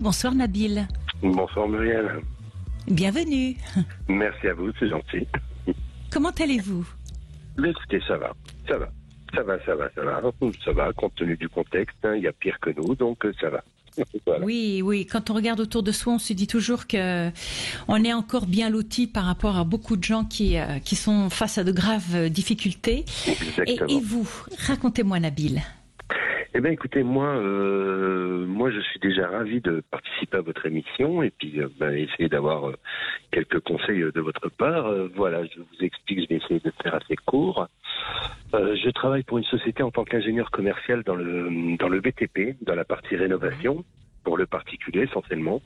Bonsoir Nabil. Bonsoir Muriel. Bienvenue. Merci à vous, c'est gentil. Comment allez-vous? Écoutez, ça va. Ça va, compte tenu du contexte, il y a pire que nous, donc ça va. Voilà. Oui, quand on regarde autour de soi, on se dit toujours que on est encore bien loti par rapport à beaucoup de gens qui sont face à de graves difficultés. Exactement. Et vous, racontez-moi Nabil. Eh bien, écoutez, moi, je suis déjà ravi de participer à votre émission et puis essayer d'avoir quelques conseils de votre part. Voilà, je vous explique, je vais essayer de faire assez court. Je travaille pour une société en tant qu'ingénieur commercial dans le BTP, dans la partie rénovation, pour le particulier essentiellement.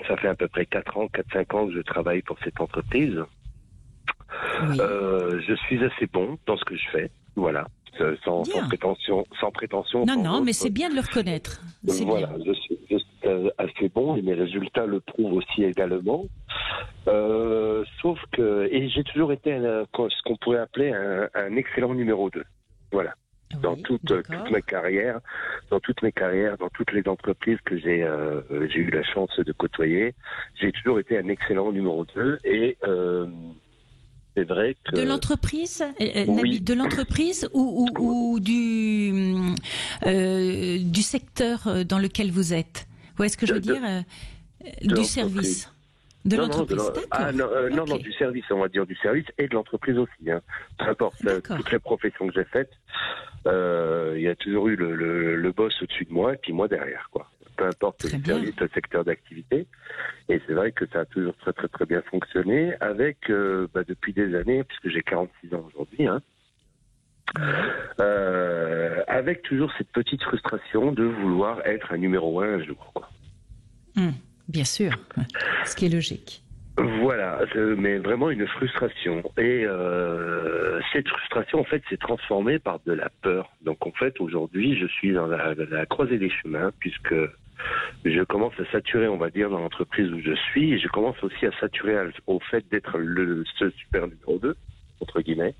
Ça fait à peu près 4-5 ans que je travaille pour cette entreprise. Oui. Je suis assez bon dans ce que je fais, voilà. Sans prétention. Non, mais c'est bien de le reconnaître. C'est voilà, bien. je suis assez bon et mes résultats le prouvent aussi également. Sauf que, et j'ai toujours été ce qu'on pourrait appeler un excellent numéro 2. Voilà. Dans toutes mes carrières, dans toutes les entreprises que j'ai eu la chance de côtoyer, j'ai toujours été un excellent numéro 2 et c'est vrai que... De l'entreprise, Oui. Nabil, de l'entreprise ou du secteur dans lequel vous êtes? Ou est-ce que je veux dire du service? De l'entreprise, d'accord. Non, du service, on va dire du service et de l'entreprise aussi. Hein. Peu importe, toutes les professions que j'ai faites, il y a toujours eu le boss au-dessus de moi et puis moi derrière, quoi. Peu importe le service, le secteur d'activité. Et c'est vrai que ça a toujours très très très bien fonctionné avec, depuis des années, puisque j'ai 46 ans aujourd'hui, hein, avec toujours cette petite frustration de vouloir être un numéro 1 un jour, quoi. Bien sûr, ce qui est logique. Voilà, mais vraiment une frustration. Et cette frustration, en fait, s'est transformée par de la peur. Donc, en fait, aujourd'hui, je suis dans la croisée des chemins, puisque je commence à saturer, on va dire, dans l'entreprise où je suis, et je commence aussi à saturer au fait d'être ce super numéro 2, entre guillemets.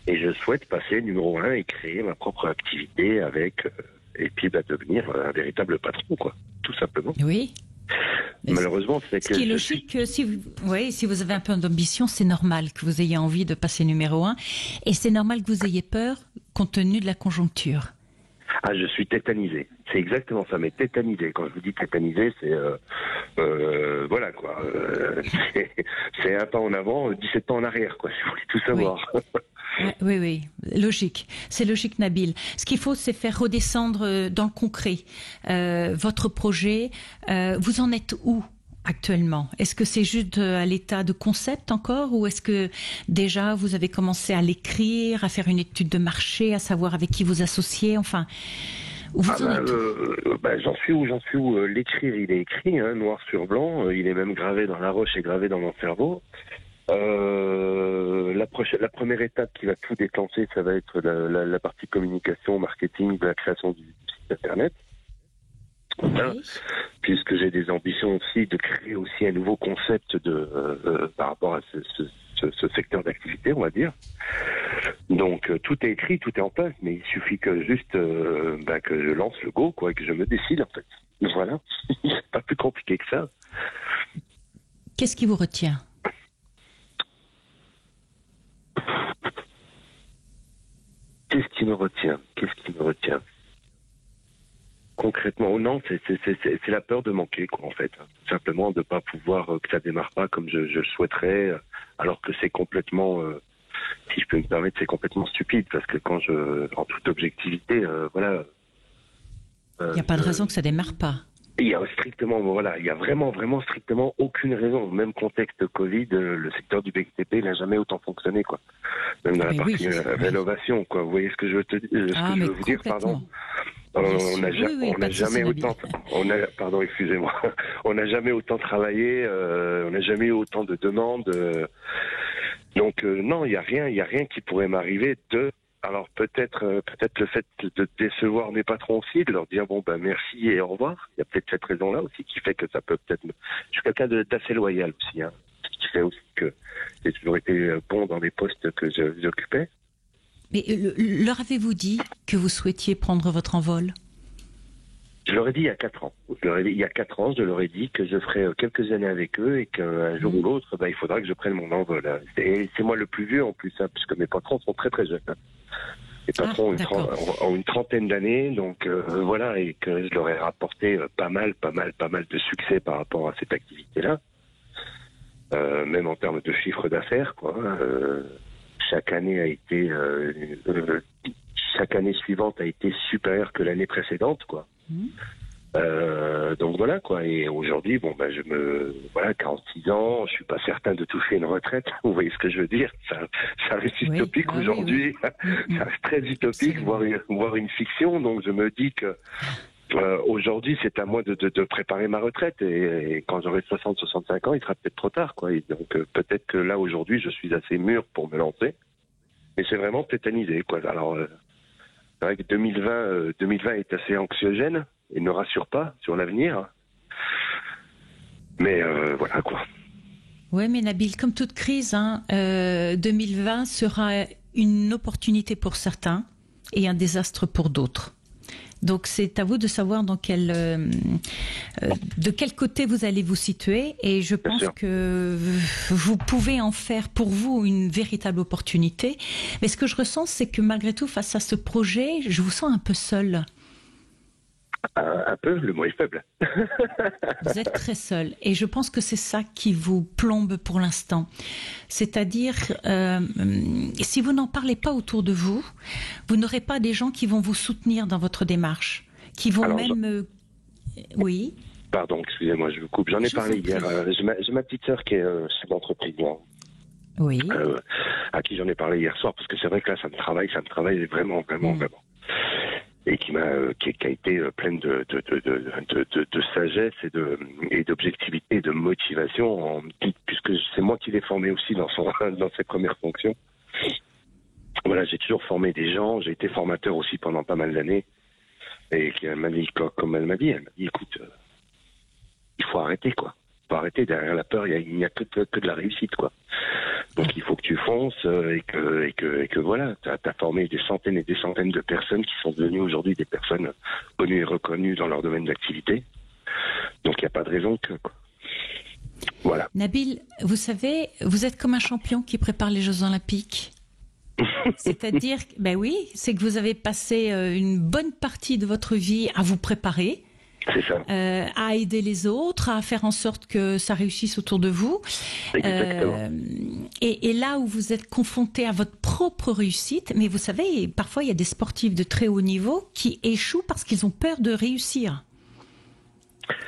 Et je souhaite passer numéro 1 et créer ma propre activité avec, et puis devenir un véritable patron, quoi, tout simplement. Oui. Malheureusement, c'est que... Ce qui est logique, si vous avez un peu d'ambition, c'est normal que vous ayez envie de passer numéro 1. Et c'est normal que vous ayez peur, compte tenu de la conjoncture. Ah, je suis tétanisé. C'est exactement ça, mais tétanisé. Quand je vous dis tétanisé, c'est... voilà, quoi. C'est un pas en avant, 17 pas en arrière, quoi, si vous voulez tout savoir. Oui, logique. C'est logique, Nabil. Ce qu'il faut, c'est faire redescendre dans le concret votre projet. Vous en êtes où actuellement? Est-ce que c'est juste à l'état de concept encore, ou est-ce que déjà vous avez commencé à l'écrire, à faire une étude de marché, à savoir avec qui vous associez, enfin, où vous en êtes où? J'en suis où l'écrire, il est écrit, hein, noir sur blanc. Il est même gravé dans la roche et gravé dans mon cerveau. La première étape qui va tout déclencher, ça va être la partie communication, marketing, de la création du site internet. Hein, puisque j'ai des ambitions aussi de créer aussi un nouveau concept par rapport à ce secteur d'activité, on va dire. Donc tout est écrit, tout est en place, mais il suffit que juste que je lance le go, quoi, et que je me décide, en fait. Voilà, c'est pas plus compliqué que ça. Qu'est-ce qui vous retient? Qu'est-ce qui me retient concrètement? Non, c'est la peur de manquer, quoi, en fait. Tout simplement de pas pouvoir, que ça démarre pas comme je le souhaiterais, alors que c'est complètement, si je peux me permettre, c'est complètement stupide, parce que en toute objectivité, voilà. Il n'y a pas de raison que ça démarre pas. Il y a vraiment strictement aucune raison. Même contexte Covid, le secteur du BTP n'a jamais autant fonctionné, quoi. Même dans la partie rénovation, quoi. Vous voyez ce que je veux vous dire, pardon. On n'a jamais autant. Pardon, excusez-moi. On n'a jamais autant travaillé. On n'a jamais eu autant de demandes. Donc non, il y a rien qui pourrait m'arriver de. Alors peut-être le fait de décevoir mes patrons aussi, de leur dire merci et au revoir. Il y a peut-être cette raison-là aussi qui fait que ça peut peut-être. Je suis quelqu'un d'assez loyal aussi, hein. Ce qui fait aussi que j'ai toujours été bon dans les postes que j'occupais. Mais leur avez-vous dit que vous souhaitiez prendre votre envol? Je leur ai dit il y a 4 ans. Il y a 4 ans, je leur ai dit que je ferais quelques années avec eux et qu'un jour ou l'autre, il faudra que je prenne mon envol. Et c'est moi le plus vieux en plus, puisque mes patrons sont très très jeunes. Les patrons ont une trentaine d'années, donc voilà, et que je leur ai rapporté pas mal de succès par rapport à cette activité-là. Même en termes de chiffre d'affaires, quoi. Chaque année suivante a été supérieure que l'année précédente, quoi. Donc voilà, quoi. Et aujourd'hui, 46 ans, je suis pas certain de toucher une retraite. Vous voyez ce que je veux dire? Ça reste utopique aujourd'hui. Oui. Ça reste très utopique, voire une fiction. Donc je me dis que aujourd'hui, c'est à moi de préparer ma retraite. Et quand j'aurai 60-65 ans, il sera peut-être trop tard, quoi. Et donc peut-être que là, aujourd'hui, je suis assez mûr pour me lancer. Mais c'est vraiment tétanisé, quoi. Alors, c'est vrai que 2020 est assez anxiogène et ne rassure pas sur l'avenir. Mais voilà, quoi. Oui, mais Nabil, comme toute crise, 2020 sera une opportunité pour certains et un désastre pour d'autres. Donc c'est à vous de savoir de quel côté vous allez vous situer, et je pense que vous pouvez en faire pour vous une véritable opportunité. Mais ce que je ressens, c'est que malgré tout, face à ce projet, je vous sens un peu seul. Un peu, le mot est faible. Vous êtes très seul, et je pense que c'est ça qui vous plombe pour l'instant. C'est-à-dire, si vous n'en parlez pas autour de vous, vous n'aurez pas des gens qui vont vous soutenir dans votre démarche, qui vont Oui. Pardon, excusez-moi, je vous coupe. J'en ai parlé hier. J'ai ma petite sœur qui est chef d'entreprise. Oui. À qui j'en ai parlé hier soir, parce que c'est vrai que là, ça me travaille vraiment. Et qui a été pleine de sagesse et d'objectivité et de motivation, puisque c'est moi qui l'ai formé aussi dans ses premières fonctions. Voilà, j'ai toujours formé des gens, j'ai été formateur aussi pendant pas mal d'années, et elle m'a dit, écoute, il faut arrêter, quoi. Il faut arrêter, derrière la peur, il n'y a que de la réussite, quoi. Donc il faut que tu fonces et que voilà, t'as formé des centaines et des centaines de personnes qui sont devenues aujourd'hui des personnes connues et reconnues dans leur domaine d'activité. Donc il n'y a pas de raison que, quoi. Voilà. Nabil, vous savez, vous êtes comme un champion qui prépare les Jeux Olympiques. C'est-à-dire, c'est que vous avez passé une bonne partie de votre vie à vous préparer. C'est ça. À aider les autres, à faire en sorte que ça réussisse autour de vous. Exactement. Et là où vous êtes confronté à votre propre réussite, mais vous savez, parfois il y a des sportifs de très haut niveau qui échouent parce qu'ils ont peur de réussir.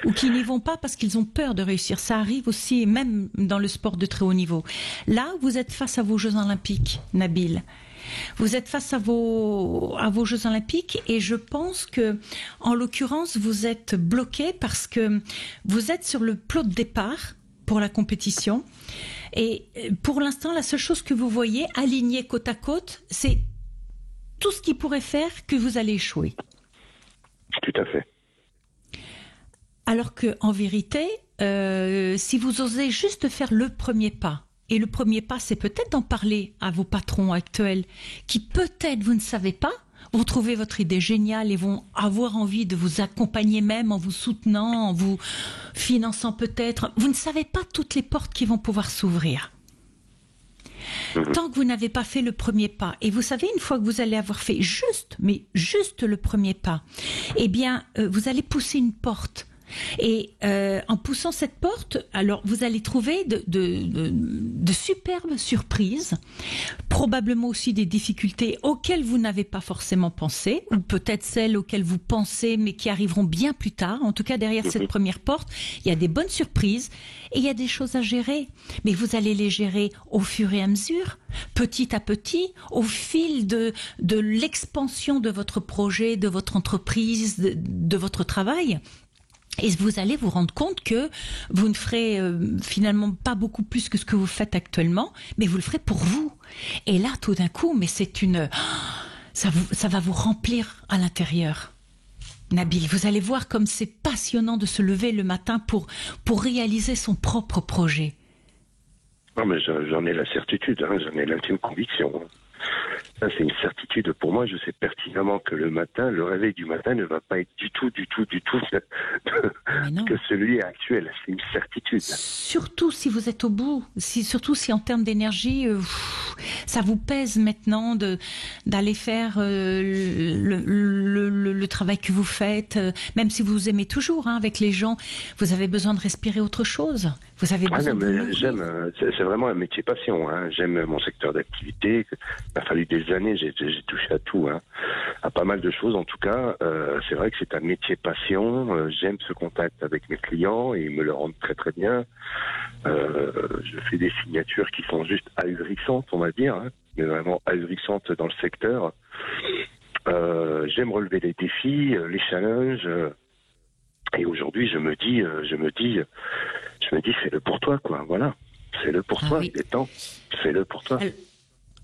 Ou qui n'y vont pas parce qu'ils ont peur de réussir. Ça arrive aussi, même dans le sport de très haut niveau. Là, vous êtes face à vos Jeux Olympiques, Nabil. Vous êtes face à vos Jeux Olympiques, et je pense que, en l'occurrence, vous êtes bloqué parce que vous êtes sur le plot de départ pour la compétition. Et pour l'instant, la seule chose que vous voyez alignée côte à côte, c'est tout ce qui pourrait faire que vous allez échouer. Tout à fait. Alors que, en vérité, si vous osez juste faire le premier pas, et le premier pas, c'est peut-être d'en parler à vos patrons actuels qui, peut-être, vous ne savez pas, vont trouver votre idée géniale et vont avoir envie de vous accompagner, même en vous soutenant, en vous finançant peut-être. Vous ne savez pas toutes les portes qui vont pouvoir s'ouvrir. Tant que vous n'avez pas fait le premier pas, et vous savez, une fois que vous allez avoir fait juste le premier pas, eh bien, vous allez pousser une porte. Et en poussant cette porte, alors vous allez trouver de superbes surprises, probablement aussi des difficultés auxquelles vous n'avez pas forcément pensé, ou peut-être celles auxquelles vous pensez mais qui arriveront bien plus tard. En tout cas, derrière cette première porte, il y a des bonnes surprises et il y a des choses à gérer. Mais vous allez les gérer au fur et à mesure, petit à petit, au fil de l'expansion de votre projet, de votre entreprise, de votre travail. Et vous allez vous rendre compte que vous ne ferez finalement pas beaucoup plus que ce que vous faites actuellement, mais vous le ferez pour vous. Et là, tout d'un coup, mais ça va vous remplir à l'intérieur. Nabil, vous allez voir comme c'est passionnant de se lever le matin pour réaliser son propre projet. Non, mais j'en ai la certitude, j'en ai l'intime conviction. Ça, c'est une certitude pour moi. Je sais pertinemment que le matin, le réveil du matin ne va pas être du tout que celui actuel. C'est une certitude. Surtout si vous êtes au bout, surtout si en termes d'énergie, ça vous pèse maintenant d'aller faire le travail que vous faites, même si vous aimez toujours avec les gens, vous avez besoin de respirer autre chose. Vous avez besoin c'est vraiment un métier passion. J'aime mon secteur d'activité. Il a fallu des années, j'ai touché à tout, à pas mal de choses en tout cas. C'est vrai que c'est un métier passion. J'aime ce contact avec mes clients et ils me le rendent très très bien. Je fais des signatures qui sont juste ahurissantes, on va dire, mais vraiment ahurissantes dans le secteur. J'aime relever les défis, les challenges. Et aujourd'hui, je me dis, fais-le pour toi, quoi. Voilà, fais-le pour toi. Il est temps. Fais-le pour toi.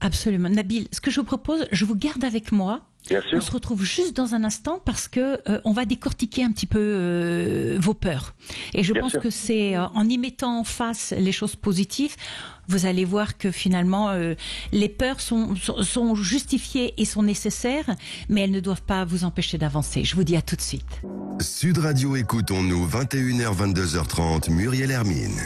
Absolument, Nabil. Ce que je vous propose, je vous garde avec moi. Bien sûr. On se retrouve juste dans un instant parce que on va décortiquer un petit peu vos peurs. Et je pense que c'est en y mettant en face les choses positives, vous allez voir que finalement les peurs sont justifiées et sont nécessaires, mais elles ne doivent pas vous empêcher d'avancer. Je vous dis à tout de suite. Sud Radio, écoutons-nous, 21h, 22h30, Muriel Hermine.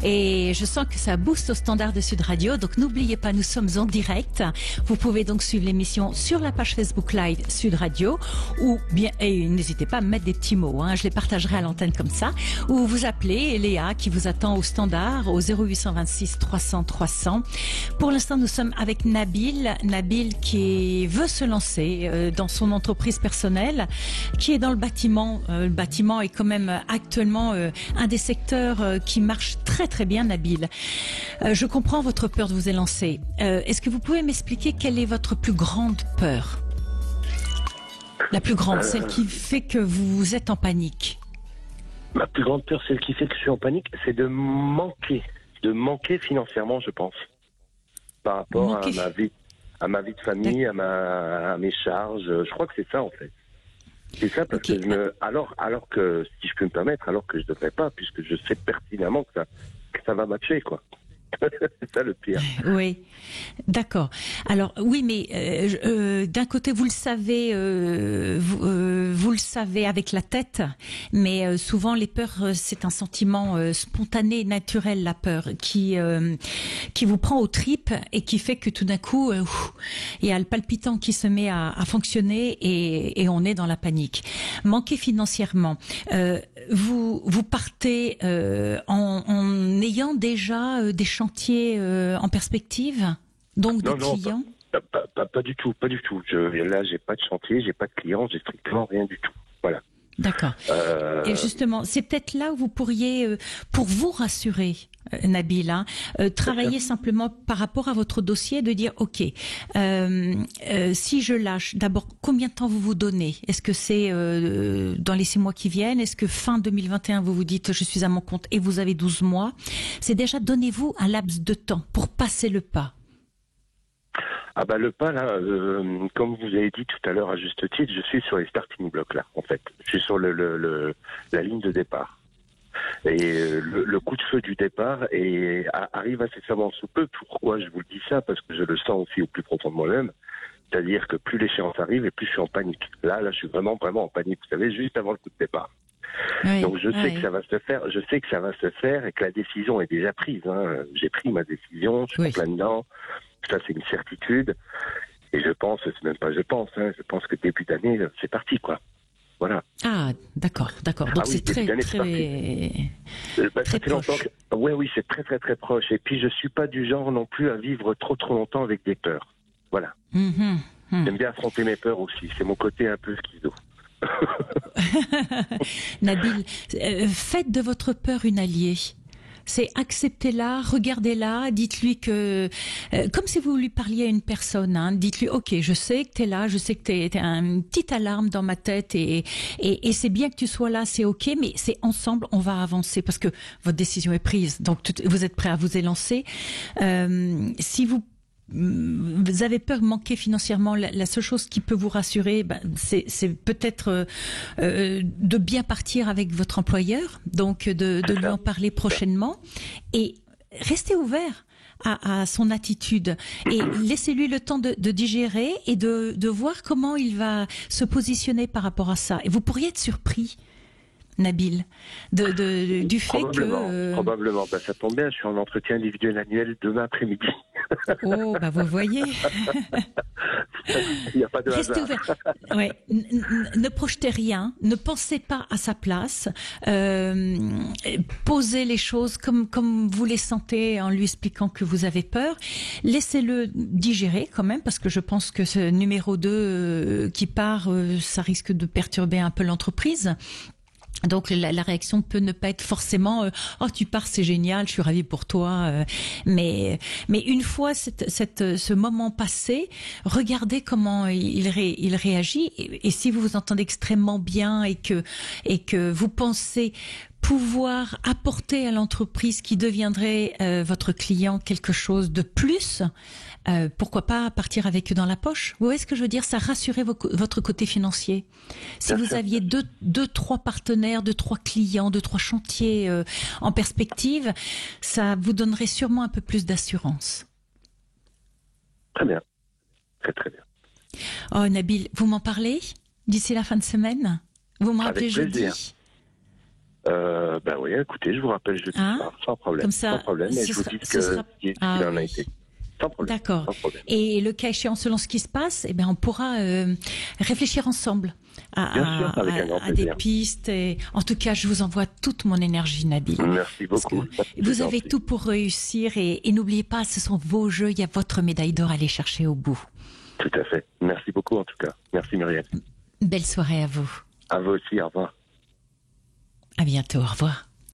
Et je sens que ça booste au standard de Sud Radio, donc n'oubliez pas, nous sommes en direct. Vous pouvez donc suivre l'émission sur la page Facebook Live Sud Radio, ou bien, et n'hésitez pas à me mettre des petits mots, je les partagerai à l'antenne comme ça, ou vous appelez Léa qui vous attend au standard au 0826 300 300. Pour l'instant, nous sommes avec Nabil qui veut se lancer dans son entreprise personnelle, qui est dans le bâtiment. Le bâtiment est quand même actuellement un des secteurs qui marche très très bien, Nabil. Je comprends votre peur de vous élancer. Est-ce que vous pouvez m'expliquer quelle est votre plus grande peur? La plus grande, celle qui fait que vous êtes en panique. Ma plus grande peur, celle qui fait que je suis en panique, c'est de manquer financièrement, je pense, par rapport à ma vie de famille, à mes charges. Je crois que c'est ça en fait. C'est ça parce que alors que, si je peux me permettre, alors que je ne devrais pas, puisque je sais pertinemment que ça va matcher, quoi. C'est ça le pire. Oui, d'accord. Alors oui, mais d'un côté vous le savez, vous le savez avec la tête, mais souvent les peurs, c'est un sentiment spontané, naturel, la peur, qui vous prend aux tripes et qui fait que tout d'un coup, il y a le palpitant qui se met à fonctionner et on est dans la panique. Manquer financièrement, vous partez en ayant déjà des chantiers en perspective, donc des clients? Pas du tout. Là, j'ai pas de chantier, j'ai pas de clients, j'ai strictement rien du tout. Voilà. D'accord. Et justement, c'est peut-être là où vous pourriez, pour vous rassurer, Nabil, travailler simplement par rapport à votre dossier, de dire ok, si je lâche, d'abord combien de temps vous vous donnez? Est-ce que c'est dans les 6 mois qui viennent? Est-ce que fin 2021 vous vous dites je suis à mon compte et vous avez 12 mois? C'est déjà, donnez-vous un laps de temps pour passer le pas. Le pas là, comme vous avez dit tout à l'heure à juste titre, je suis sur les starting blocks là en fait. Je suis sur la ligne de départ. Et le coup de feu du départ arrive incessamment sous peu. Pourquoi je vous le dis ça? Parce que je le sens aussi au plus profond de moi-même. C'est-à-dire que plus l'échéance arrive et plus je suis en panique. Là, je suis vraiment en panique. Vous savez, juste avant le coup de départ. Oui, donc je sais que ça va se faire. Je sais que ça va se faire et que la décision est déjà prise. J'ai pris ma décision. Je suis en plein dedans. Ça, c'est une certitude. Et je pense que début d'année, c'est parti, quoi. Voilà. Ah, d'accord. Donc c'est très proche. Oui, c'est très, très, très proche. Et puis, je suis pas du genre non plus à vivre trop, trop longtemps avec des peurs. Voilà. J'aime bien affronter mes peurs aussi. C'est mon côté un peu schizo. Nabil, faites de votre peur une alliée. C'est acceptez-la, regardez-la, dites-lui que, comme si vous lui parliez à une personne, dites-lui, ok, je sais que t'es là, je sais que t'es une petite alarme dans ma tête et c'est bien que tu sois là, c'est ok, mais c'est ensemble, on va avancer parce que votre décision est prise, donc vous êtes prêt à vous élancer. Si vous avez peur de manquer financièrement, la seule chose qui peut vous rassurer, c'est peut-être de bien partir avec votre employeur, donc de lui en parler prochainement et restez ouvert à son attitude et laissez-lui le temps de digérer et de voir comment il va se positionner par rapport à ça. Et vous pourriez être surpris, Nabil, du fait que... Probablement. Ben, ça tombe bien, je suis en entretien individuel annuel demain après-midi. Oh, bah vous voyez. Il n'y a pas de Restez hasard. ouvert. Ouais. Ne projetez rien, ne pensez pas à sa place. Posez les choses comme vous les sentez en lui expliquant que vous avez peur. Laissez-le digérer quand même, parce que je pense que ce numéro 2 qui part, ça risque de perturber un peu l'entreprise. Donc la réaction peut ne pas être forcément oh tu pars, c'est génial, je suis ravie pour toi, mais une fois ce moment passé, regardez comment il réagit et si vous vous entendez extrêmement bien et que vous pensez pouvoir apporter à l'entreprise qui deviendrait votre client quelque chose de plus, pourquoi pas partir avec eux dans la poche? Vous voyez ce que je veux dire? Ça rassurait votre côté financier. Si vous aviez deux, trois partenaires, 2-3 clients, 2-3 chantiers en perspective, ça vous donnerait sûrement un peu plus d'assurance. Très bien. Très très bien. Oh Nabil, vous m'en parlez d'ici la fin de semaine? Vous me rappelez jeudi? Ben oui, écoutez, je vous rappelle jeudi soir, sans problème. Comme ça, sans problème, et je vous dis ce qu'il en a été. Sans problème. D'accord. Sans problème. Et le cas échéant, selon ce qui se passe, eh bien, on pourra réfléchir ensemble à des pistes. Et, en tout cas, je vous envoie toute mon énergie, Nabil. Merci beaucoup. Vous avez tout pour réussir et n'oubliez pas, ce sont vos jeux, il y a votre médaille d'or à aller chercher au bout. Tout à fait. Merci beaucoup en tout cas. Merci Muriel. Belle soirée à vous. À vous aussi, au revoir. À bientôt, au revoir.